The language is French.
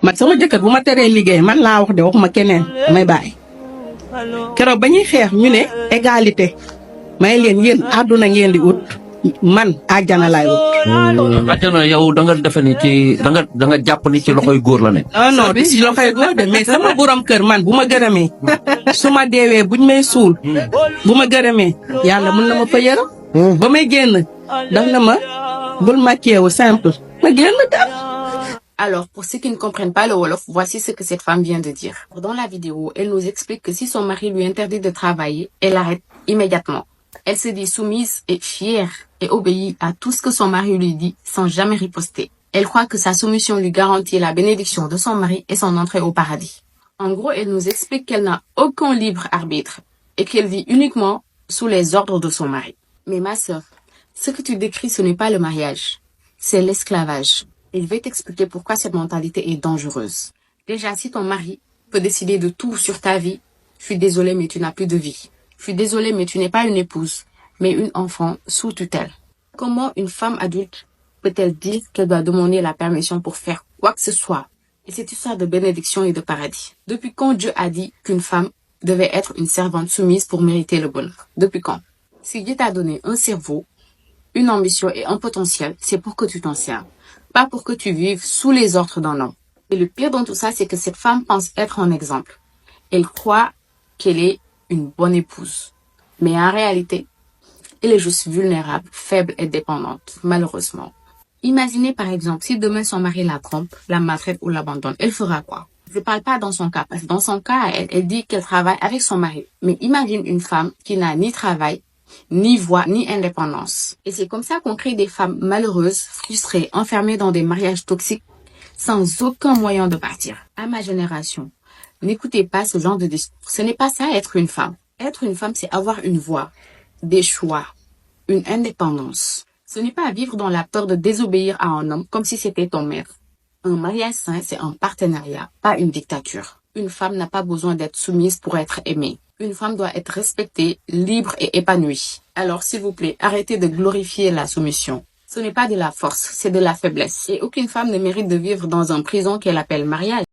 man sama jëkkër bu ma teree liggéey man laa wax de waxuma keneen may bàyyi keroog ba ñuy xeex ñu ne égalité may leen yéen àdduna ngeen di ut man àjjana laay ut. àjjana yow da nga defe ni ci da nga jàpp ni ci loxoy góor la ne. non bi si loxoy góor de mais sama borom kër man bu ma gërëmee su ma deewee buñ may suul bu ma gërëmee yàlla mën na ma fa yërëm. ba may génn daf na ma bul maquillé simple ma génn def. Alors, pour ceux qui ne comprennent pas le Wolof, voici ce que cette femme vient de dire. Dans la vidéo, elle nous explique que si son mari lui interdit de travailler, elle arrête immédiatement. Elle se dit soumise et fière et obéit à tout ce que son mari lui dit sans jamais riposter. Elle croit que sa soumission lui garantit la bénédiction de son mari et son entrée au paradis. En gros, elle nous explique qu'elle n'a aucun libre arbitre et qu'elle vit uniquement sous les ordres de son mari. Mais ma sœur, ce que tu décris, ce n'est pas le mariage, c'est l'esclavage. Et je vais t'expliquer pourquoi cette mentalité est dangereuse. Déjà, si ton mari peut décider de tout sur ta vie, je suis désolée, mais tu n'as plus de vie. Je suis désolée, mais tu n'es pas une épouse, mais une enfant sous tutelle. Comment une femme adulte peut-elle dire qu'elle doit demander la permission pour faire quoi que ce soit? Et cette histoire de bénédiction et de paradis. Depuis quand Dieu a dit qu'une femme devait être une servante soumise pour mériter le bonheur? Depuis quand? Si Dieu t'a donné un cerveau, une ambition et un potentiel, c'est pour que tu t'en serves. Pas pour que tu vives sous les ordres d'un homme. Et le pire dans tout ça, c'est que cette femme pense être un exemple. Elle croit qu'elle est une bonne épouse. Mais en réalité, elle est juste vulnérable, faible et dépendante, malheureusement. Imaginez par exemple, si demain son mari la trompe, la maltraite ou l'abandonne, elle fera quoi? Je ne parle pas dans son cas, parce que dans son cas, elle dit qu'elle travaille avec son mari. Mais imagine une femme qui n'a ni travail, ni voix, ni indépendance. Et c'est comme ça qu'on crée des femmes malheureuses, frustrées, enfermées dans des mariages toxiques, sans aucun moyen de partir. À ma génération, n'écoutez pas ce genre de discours. Ce n'est pas ça être une femme. Être une femme, c'est avoir une voix, des choix, une indépendance. Ce n'est pas vivre dans la peur de désobéir à un homme comme si c'était ton maître. Un mariage sain, c'est un partenariat, pas une dictature. Une femme n'a pas besoin d'être soumise pour être aimée. Une femme doit être respectée, libre et épanouie. Alors, s'il vous plaît, arrêtez de glorifier la soumission. Ce n'est pas de la force, c'est de la faiblesse. Et aucune femme ne mérite de vivre dans un prison qu'elle appelle mariage.